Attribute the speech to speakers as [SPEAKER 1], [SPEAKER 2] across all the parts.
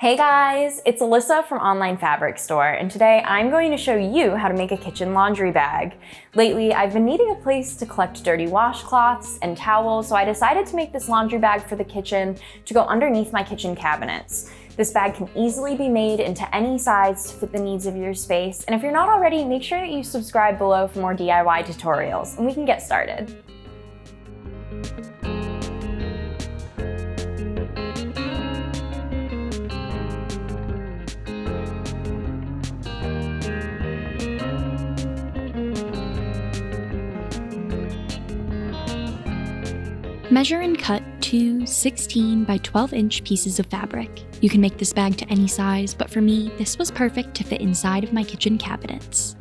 [SPEAKER 1] Hey guys, it's Alyssa from Online Fabric Store, and today I'm going to show you how to make a kitchen laundry bag. Lately, I've been needing a place to collect dirty washcloths and towels, so I decided to make this laundry bag for the kitchen to go underneath my kitchen cabinets. This bag can easily be made into any size to fit the needs of your space, and if you're not already, make sure that you subscribe below for more DIY tutorials, and we can get started.
[SPEAKER 2] Measure and cut two 16 by 12 inch pieces of fabric. You can make this bag to any size, but for me, this was perfect to fit inside of my kitchen cabinets.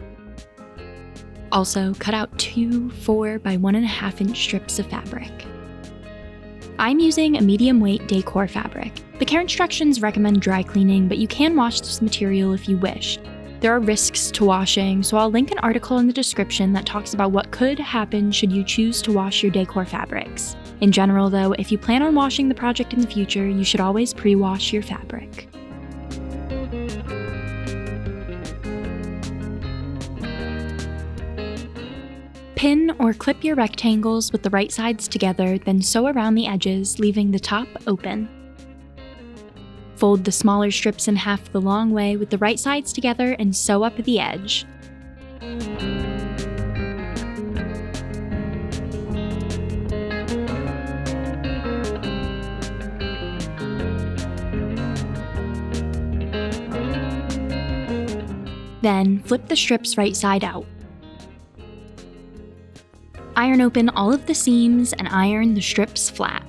[SPEAKER 2] Also, cut out two 4 by 1.5 inch strips of fabric. I'm using a medium weight Decor fabric. The care instructions recommend dry cleaning, but you can wash this material if you wish. There are risks to washing, so I'll link an article in the description that talks about what could happen should you choose to wash your Decor fabrics. In general though, if you plan on washing the project in the future, you should always pre-wash your fabric. Pin or clip your rectangles with the right sides together, then sew around the edges, leaving the top open. Fold the smaller strips in half the long way with the right sides together and sew up the edge. Then, flip the strips right side out. Iron open all of the seams and iron the strips flat.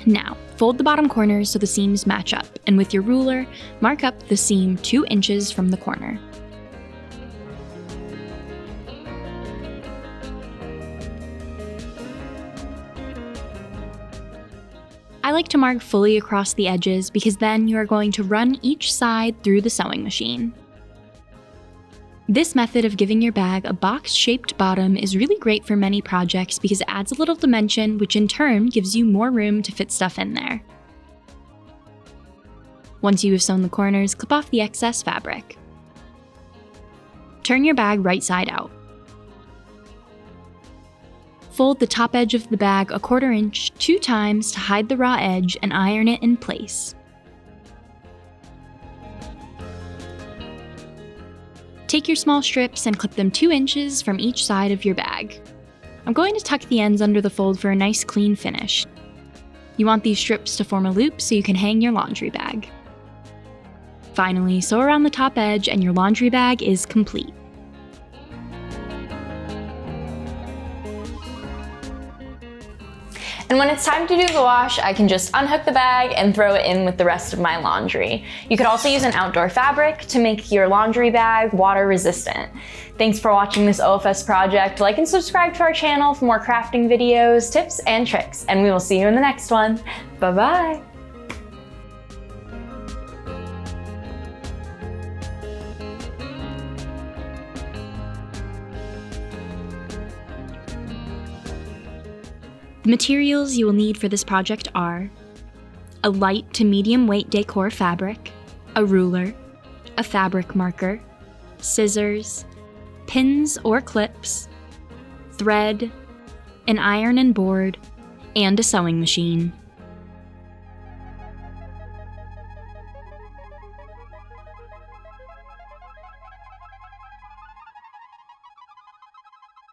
[SPEAKER 2] Now, fold the bottom corners so the seams match up, and with your ruler, mark up the seam 2 inches from the corner. I like to mark fully across the edges because then you are going to run each side through the sewing machine. This method of giving your bag a box-shaped bottom is really great for many projects because it adds a little dimension, which in turn gives you more room to fit stuff in there. Once you have sewn the corners, clip off the excess fabric. Turn your bag right side out. Fold the top edge of the bag 1/4 inch 2 times to hide the raw edge and iron it in place. Take your small strips and clip them 2 inches from each side of your bag. I'm going to tuck the ends under the fold for a nice clean finish. You want these strips to form a loop so you can hang your laundry bag. Finally, sew around the top edge and your laundry bag is complete.
[SPEAKER 1] And when it's time to do the wash, I can just unhook the bag and throw it in with the rest of my laundry. You could also use an outdoor fabric to make your laundry bag water resistant. Thanks for watching this OFS project. Like and subscribe to our channel for more crafting videos, tips, and tricks. And we will see you in the next one. Bye-bye.
[SPEAKER 2] The materials you will need for this project are a light to medium weight Decor fabric, a ruler, a fabric marker, scissors, pins or clips, thread, an iron and board, and a sewing machine.